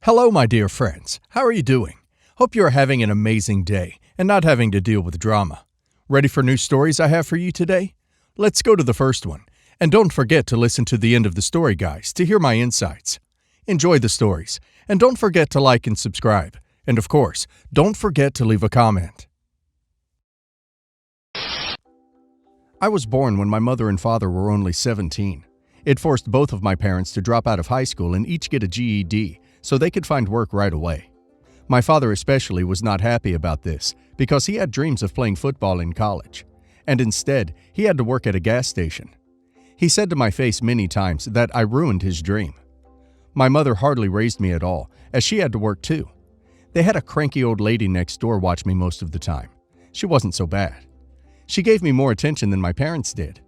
Hello, my dear friends. How are you doing? Hope you are having an amazing day and not having to deal with drama. Ready for new stories I have for you today? Let's go to the first one. And don't forget to listen to the end of the story, guys, to hear my insights. Enjoy the stories, and don't forget to like and subscribe. And of course, don't forget to leave a comment. I was born when my mother and father were only 17. It forced both of my parents to drop out of high school and each get a GED so they could find work right away. My father especially was not happy about this because he had dreams of playing football in college, and instead he had to work at a gas station. He said to my face many times that I ruined his dream. My mother hardly raised me at all, as she had to work too. They had a cranky old lady next door watch me most of the time. She wasn't so bad. She gave me more attention than my parents did.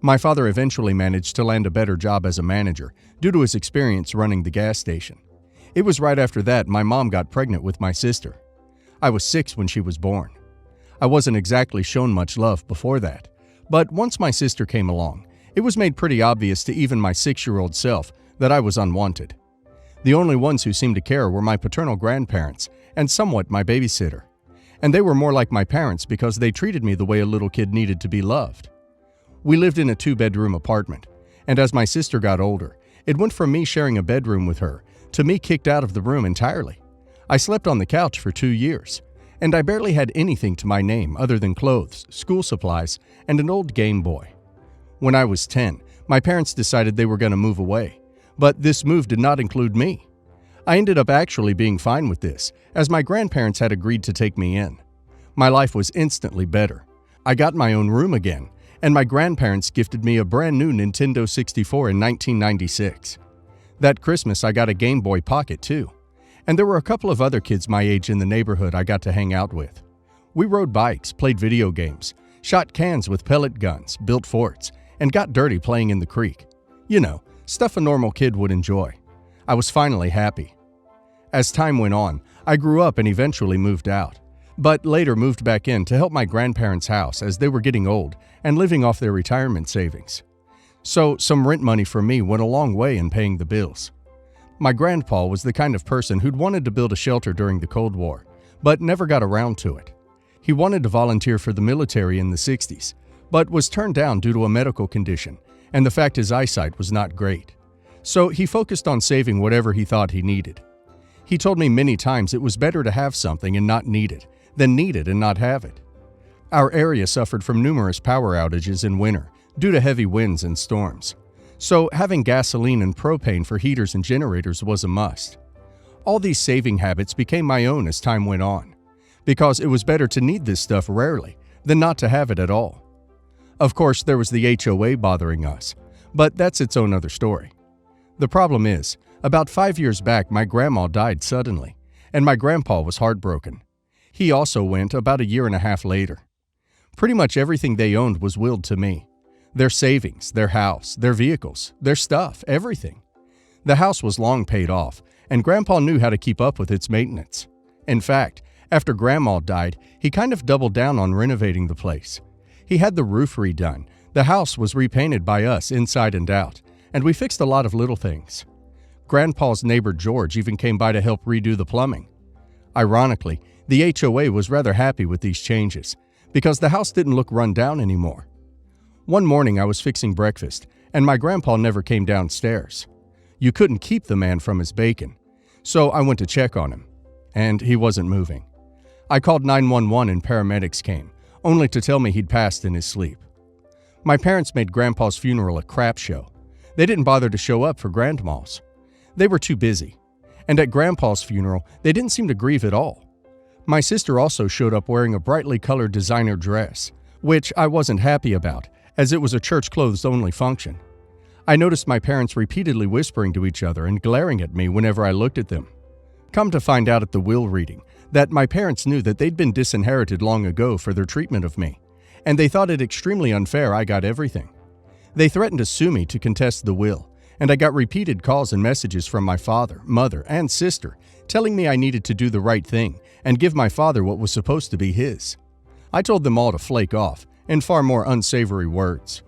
My father eventually managed to land a better job as a manager due to his experience running the gas station. It was right after that my mom got pregnant with my sister. I was 6 when she was born. I wasn't exactly shown much love before that, but once my sister came along, it was made pretty obvious to even my 6-year-old self that I was unwanted. The only ones who seemed to care were my paternal grandparents and somewhat my babysitter. And they were more like my parents because they treated me the way a little kid needed to be loved. We lived in a 2-bedroom apartment, and as my sister got older, it went from me sharing a bedroom with her to me kicked out of the room entirely. I slept on the couch for 2 years, and I barely had anything to my name other than clothes, school supplies, and an old Game Boy. When I was 10, my parents decided they were going to move away, but this move did not include me. I ended up actually being fine with this, as my grandparents had agreed to take me in. My life was instantly better. I got my own room again, and my grandparents gifted me a brand new Nintendo 64 in 1996. That Christmas, I got a Game Boy Pocket too. And there were a couple of other kids my age in the neighborhood I got to hang out with. We rode bikes, played video games, shot cans with pellet guns, built forts, and got dirty playing in the creek. You know, stuff a normal kid would enjoy. I was finally happy. As time went on, I grew up and eventually moved out, but later moved back in to help my grandparents' house as they were getting old and living off their retirement savings. So some rent money from me went a long way in paying the bills. My grandpa was the kind of person who'd wanted to build a shelter during the Cold War, but never got around to it. He wanted to volunteer for the military in the 60s, but was turned down due to a medical condition and the fact his eyesight was not great. So he focused on saving whatever he thought he needed. He told me many times it was better to have something and not need it than need it and not have it. Our area suffered from numerous power outages in winter due to heavy winds and storms. So having gasoline and propane for heaters and generators was a must. All these saving habits became my own as time went on, because it was better to need this stuff rarely than not to have it at all. Of course, there was the HOA bothering us, but that's its own other story. The problem is, about 5 years back my grandma died suddenly, and my grandpa was heartbroken. He also went about 1.5 years later. Pretty much everything they owned was willed to me. Their savings, their house, their vehicles, their stuff, everything. The house was long paid off, and Grandpa knew how to keep up with its maintenance. In fact, after Grandma died, he kind of doubled down on renovating the place. He had the roof redone, the house was repainted by us inside and out, and we fixed a lot of little things. Grandpa's neighbor George even came by to help redo the plumbing. Ironically, the HOA was rather happy with these changes, because the house didn't look run down anymore. One morning I was fixing breakfast, and my grandpa never came downstairs. You couldn't keep the man from his bacon, so I went to check on him, and he wasn't moving. I called 911 and paramedics came, only to tell me he'd passed in his sleep. My parents made Grandpa's funeral a crap show. They didn't bother to show up for Grandma's. They were too busy, and at Grandpa's funeral they didn't seem to grieve at all. My sister also showed up wearing a brightly colored designer dress, which I wasn't happy about, as it was a church clothes-only function. I noticed my parents repeatedly whispering to each other and glaring at me whenever I looked at them. Come to find out at the will reading that my parents knew that they'd been disinherited long ago for their treatment of me, and they thought it extremely unfair I got everything. They threatened to sue me to contest the will, and I got repeated calls and messages from my father, mother, and sister telling me I needed to do the right thing and give my father what was supposed to be his. I told them all to flake off, in far more unsavory words.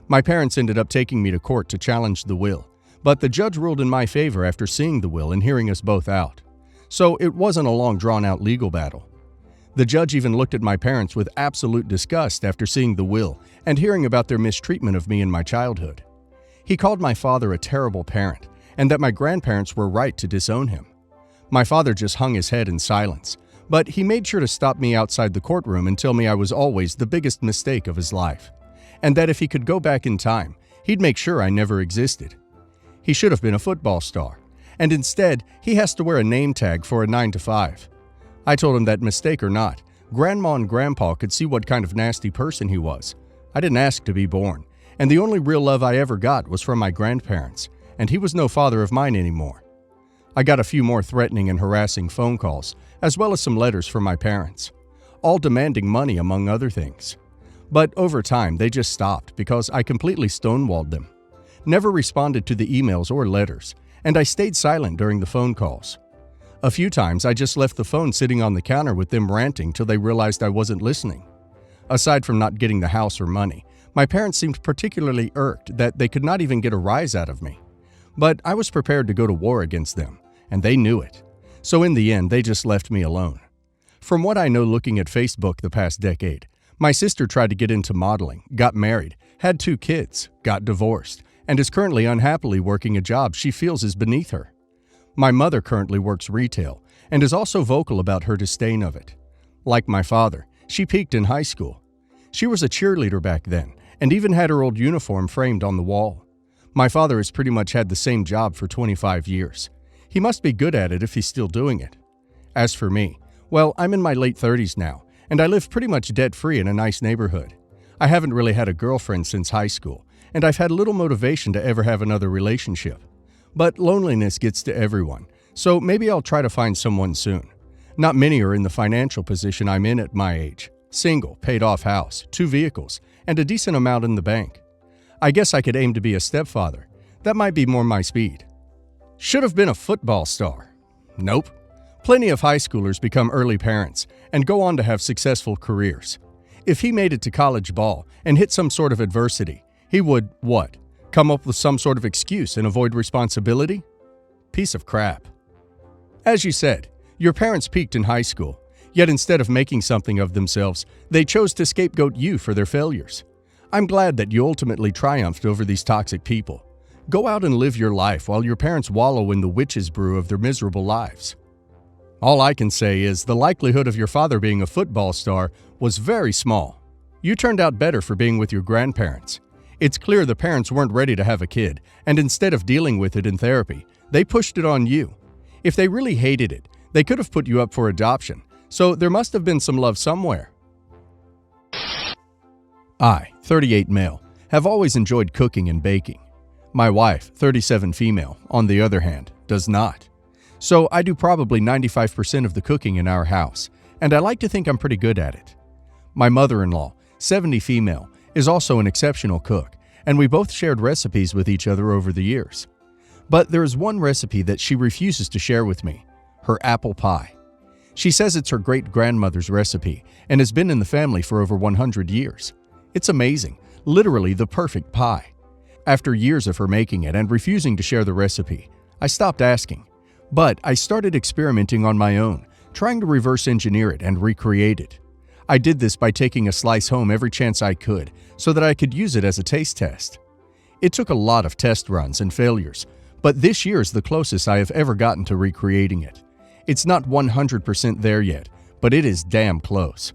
My parents ended up taking me to court to challenge the will, but the judge ruled in my favor after seeing the will and hearing us both out. So it wasn't a long drawn-out legal battle. The judge even looked at my parents with absolute disgust after seeing the will and hearing about their mistreatment of me in my childhood. He called my father a terrible parent and that my grandparents were right to disown him. My father just hung his head in silence, but he made sure to stop me outside the courtroom and tell me I was always the biggest mistake of his life, and that if he could go back in time, he'd make sure I never existed. He should have been a football star, and instead, he has to wear a name tag for a 9 to 5. I told him that, mistake or not, Grandma and Grandpa could see what kind of nasty person he was. I didn't ask to be born, and the only real love I ever got was from my grandparents, and he was no father of mine anymore. I got a few more threatening and harassing phone calls, as well as some letters from my parents, all demanding money among other things. But over time, they just stopped because I completely stonewalled them, never responded to the emails or letters, and I stayed silent during the phone calls. A few times, I just left the phone sitting on the counter with them ranting till they realized I wasn't listening. Aside from not getting the house or money, my parents seemed particularly irked that they could not even get a rise out of me. But I was prepared to go to war against them, and they knew it. So in the end, they just left me alone. From what I know looking at Facebook the past decade, my sister tried to get into modeling, got married, had 2 kids, got divorced, and is currently unhappily working a job she feels is beneath her. My mother currently works retail and is also vocal about her disdain of it. Like my father, she peaked in high school. She was a cheerleader back then and even had her old uniform framed on the wall. My father has pretty much had the same job for 25 years. He must be good at it if he's still doing it. As for me, well, I'm in my late 30s now, and I live pretty much debt-free in a nice neighborhood. I haven't really had a girlfriend since high school, and I've had little motivation to ever have another relationship. But loneliness gets to everyone, so maybe I'll try to find someone soon. Not many are in the financial position I'm in at my age. Single, paid-off house, 2 vehicles, and a decent amount in the bank. I guess I could aim to be a stepfather. That might be more my speed. Should have been a football star. Nope. Plenty of high schoolers become early parents and go on to have successful careers. If he made it to college ball and hit some sort of adversity, he would, what? Come up with some sort of excuse and avoid responsibility? Piece of crap. As you said, your parents peaked in high school, yet instead of making something of themselves, they chose to scapegoat you for their failures. I'm glad that you ultimately triumphed over these toxic people. Go out and live your life while your parents wallow in the witch's brew of their miserable lives. All I can say is the likelihood of your father being a football star was very small. You turned out better for being with your grandparents. It's clear the parents weren't ready to have a kid, and instead of dealing with it in therapy, they pushed it on you. If they really hated it, they could have put you up for adoption, so there must have been some love somewhere. I, 38 male, have always enjoyed cooking and baking. My wife, 37 female, on the other hand, does not. So I do probably 95% of the cooking in our house, and I like to think I'm pretty good at it. My mother-in-law, 70 female, is also an exceptional cook, and we both shared recipes with each other over the years. But there is one recipe that she refuses to share with me, her apple pie. She says it's her great-grandmother's recipe and has been in the family for over 100 years. It's amazing, literally the perfect pie. After years of her making it and refusing to share the recipe, I stopped asking. But I started experimenting on my own, trying to reverse engineer it and recreate it. I did this by taking a slice home every chance I could so that I could use it as a taste test. It took a lot of test runs and failures, but this year is the closest I have ever gotten to recreating it. It's not 100% there yet, but it is damn close.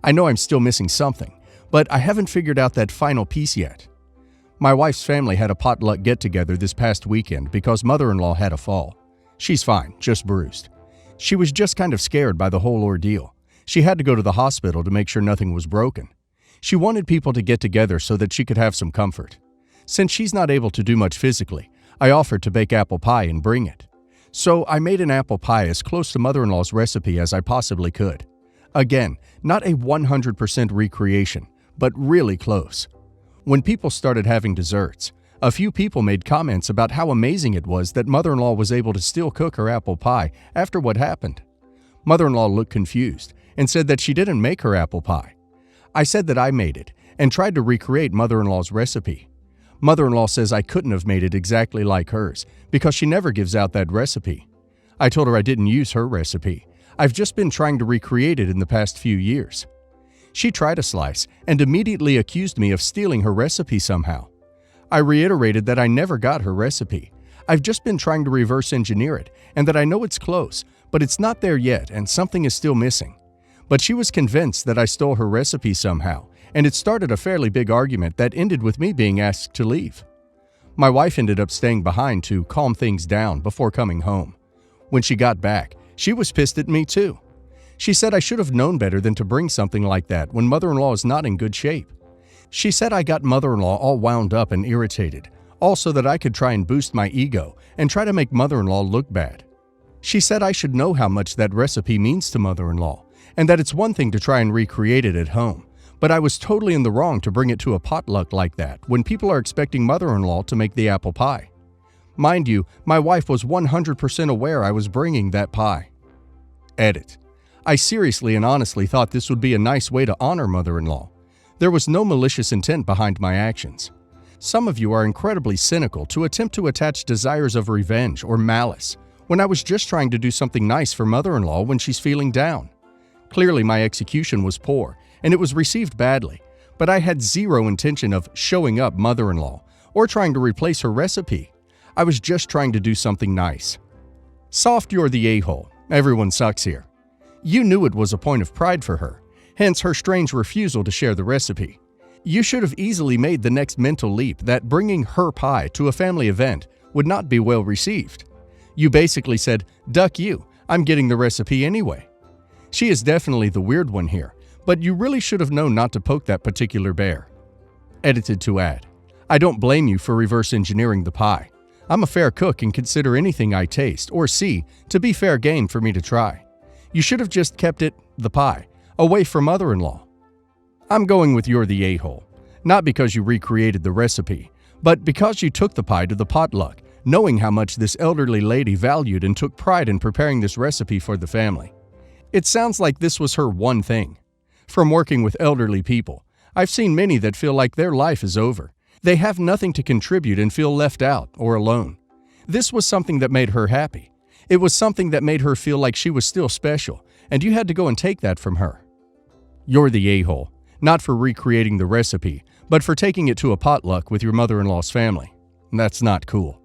I know I'm still missing something, but I haven't figured out that final piece yet. My wife's family had a potluck get-together this past weekend because mother-in-law had a fall. She's fine, just bruised. She was just kind of scared by the whole ordeal. She had to go to the hospital to make sure nothing was broken. She wanted people to get together so that she could have some comfort. Since she's not able to do much physically, I offered to bake apple pie and bring it. So I made an apple pie as close to mother-in-law's recipe as I possibly could. Again, not a 100% recreation, but really close. When people started having desserts, a few people made comments about how amazing it was that mother-in-law was able to still cook her apple pie after what happened. Mother-in-law looked confused and said that she didn't make her apple pie. I said that I made it and tried to recreate mother-in-law's recipe. Mother-in-law says I couldn't have made it exactly like hers because she never gives out that recipe. I told her I didn't use her recipe. I've just been trying to recreate it in the past few years. She tried a slice and immediately accused me of stealing her recipe somehow. I reiterated that I never got her recipe. I've just been trying to reverse engineer it and that I know it's close, but it's not there yet and something is still missing. But she was convinced that I stole her recipe somehow, and it started a fairly big argument that ended with me being asked to leave. My wife ended up staying behind to calm things down before coming home. When she got back, she was pissed at me too. She said I should have known better than to bring something like that when mother-in-law is not in good shape. She said I got mother-in-law all wound up and irritated, also that I could try and boost my ego and try to make mother-in-law look bad. She said I should know how much that recipe means to mother-in-law, and that it's one thing to try and recreate it at home, but I was totally in the wrong to bring it to a potluck like that when people are expecting mother-in-law to make the apple pie. Mind you, my wife was 100% aware I was bringing that pie. Edit. I seriously and honestly thought this would be a nice way to honor mother-in-law. There was no malicious intent behind my actions. Some of you are incredibly cynical to attempt to attach desires of revenge or malice when I was just trying to do something nice for mother-in-law when she's feeling down. Clearly my execution was poor and it was received badly, but I had zero intention of showing up mother-in-law or trying to replace her recipe. I was just trying to do something nice. Soft, you're the a-hole. Everyone sucks here. You knew it was a point of pride for her, hence her strange refusal to share the recipe. You should have easily made the next mental leap that bringing her pie to a family event would not be well received. You basically said, "Duck you, I'm getting the recipe anyway." She is definitely the weird one here, but you really should have known not to poke that particular bear. Edited to add, I don't blame you for reverse engineering the pie. I'm a fair cook and consider anything I taste or see to be fair game for me to try. You should have just kept it, the pie, away from mother-in-law. I'm going with you're the a-hole, not because you recreated the recipe, but because you took the pie to the potluck, knowing how much this elderly lady valued and took pride in preparing this recipe for the family. It sounds like this was her one thing. From working with elderly people, I've seen many that feel like their life is over. They have nothing to contribute and feel left out or alone. This was something that made her happy. It was something that made her feel like she was still special, and you had to go and take that from her. You're the a-hole, not for recreating the recipe, but for taking it to a potluck with your mother-in-law's family. That's not cool.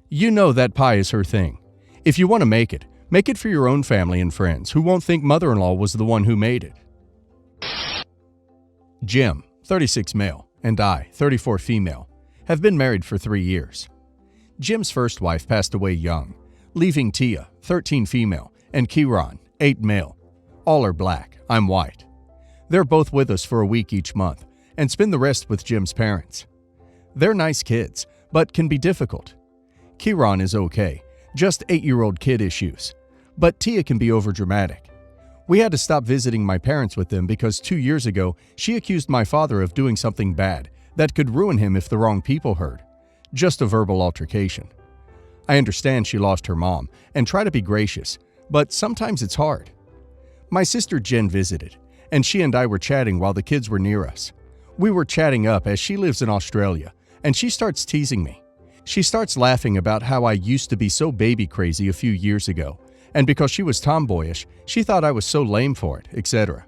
You know that pie is her thing. If you want to make it for your own family and friends who won't think mother-in-law was the one who made it. Jim, 36 male, and I, 34 female, have been married for 3 years. Jim's first wife passed away young, leaving Tia, 13 female, and Kieran, 8 male. All are black, I'm white. They're both with us for a week each month and spend the rest with Jim's parents. They're nice kids, but can be difficult. Kieran is okay, just 8-year-old kid issues, but Tia can be overdramatic. We had to stop visiting my parents with them because 2 years ago, she accused my father of doing something bad that could ruin him if the wrong people heard. Just a verbal altercation. I understand she lost her mom and try to be gracious, but sometimes it's hard. My sister Jen visited, and she and I were chatting while the kids were near us. We were chatting up as she lives in Australia, and she starts teasing me. She starts laughing about how I used to be so baby crazy a few years ago, and because she was tomboyish, she thought I was so lame for it, etc.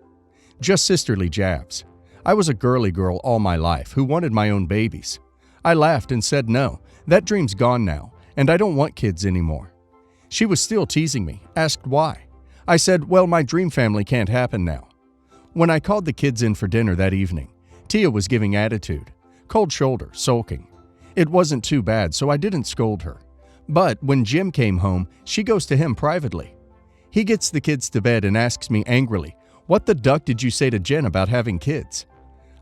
Just sisterly jabs. I was a girly girl all my life who wanted my own babies. I laughed and said no, that dream's gone now, and I don't want kids anymore. She was still teasing me, asked why. I said, well, my dream family can't happen now. When I called the kids in for dinner that evening, Tia was giving attitude, cold shoulder, sulking. It wasn't too bad, so I didn't scold her. But when Jim came home, she goes to him privately. He gets the kids to bed and asks me angrily, what the duck did you say to Jen about having kids?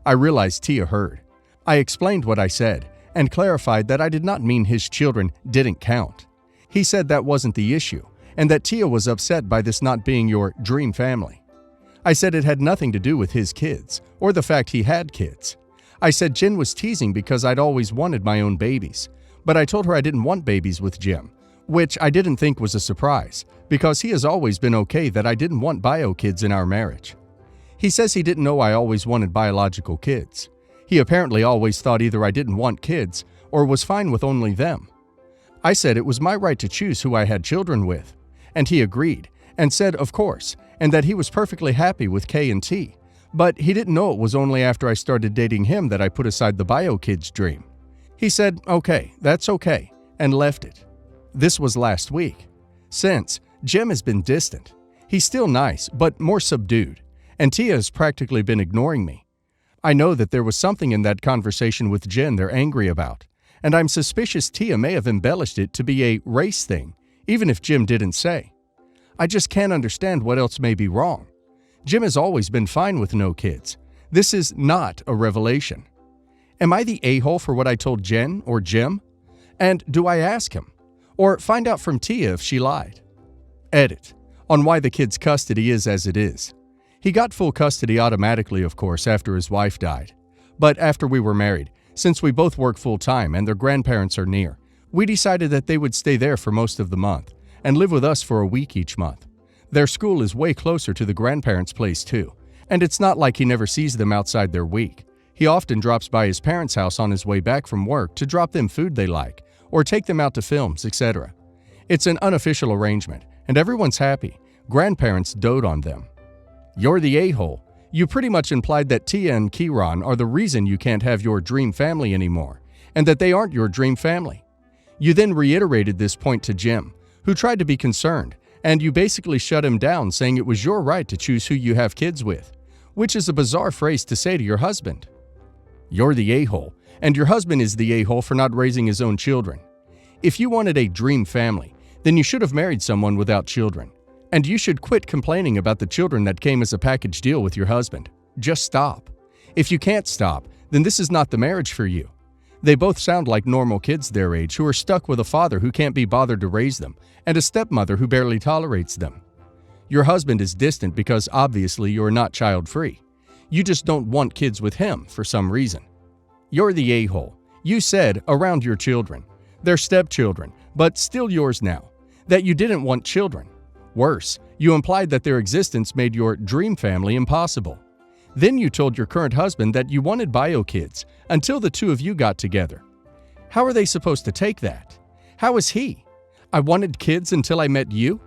I realized Tia heard. I explained what I said and clarified that I did not mean his children didn't count. He said that wasn't the issue and that Tia was upset by this not being your dream family. I said it had nothing to do with his kids or the fact he had kids. I said Jen was teasing because I'd always wanted my own babies, but I told her I didn't want babies with Jim, which I didn't think was a surprise because he has always been okay that I didn't want bio kids in our marriage. He says he didn't know I always wanted biological kids. He apparently always thought either I didn't want kids or was fine with only them. I said it was my right to choose who I had children with, and he agreed and said of course, and that he was perfectly happy with K and T, but he didn't know it was only after I started dating him that I put aside the bio kids dream. He said, okay, that's okay, and left it. This was last week. Since, Jim has been distant. He's still nice, but more subdued, and Tia has practically been ignoring me. I know that there was something in that conversation with Jen they're angry about, and I'm suspicious Tia may have embellished it to be a race thing, even if Jim didn't say. I just can't understand what else may be wrong. Jim has always been fine with no kids. This is not a revelation. Am I the a-hole for what I told Jen or Jim? And do I ask him? Or find out from Tia if she lied? Edit. On why the kid's custody is as it is. He got full custody automatically, of course, after his wife died. But after we were married, since we both work full-time and their grandparents are near, we decided that they would stay there for most of the month and live with us for a week each month. Their school is way closer to the grandparents' place too, and it's not like he never sees them outside their week. He often drops by his parents' house on his way back from work to drop them food they like, or take them out to films, etc. It's an unofficial arrangement, and everyone's happy. Grandparents dote on them. You're the a-hole. You pretty much implied that Tia and Kieran are the reason you can't have your dream family anymore, and that they aren't your dream family. You then reiterated this point to Jim, who tried to be concerned, and you basically shut him down saying it was your right to choose who you have kids with, which is a bizarre phrase to say to your husband. You're the a-hole, and your husband is the a-hole for not raising his own children. If you wanted a dream family, then you should have married someone without children. And you should quit complaining about the children that came as a package deal with your husband. Just stop. If you can't stop, then this is not the marriage for you. They both sound like normal kids their age who are stuck with a father who can't be bothered to raise them and a stepmother who barely tolerates them. Your husband is distant because obviously you're not child-free. You just don't want kids with him for some reason. You're the a-hole. You said around your children. They're stepchildren, but still yours now. That you didn't want children. Worse, you implied that their existence made your dream family impossible. Then you told your current husband that you wanted bio kids until the two of you got together. How are they supposed to take that? How is he? I wanted kids until I met you?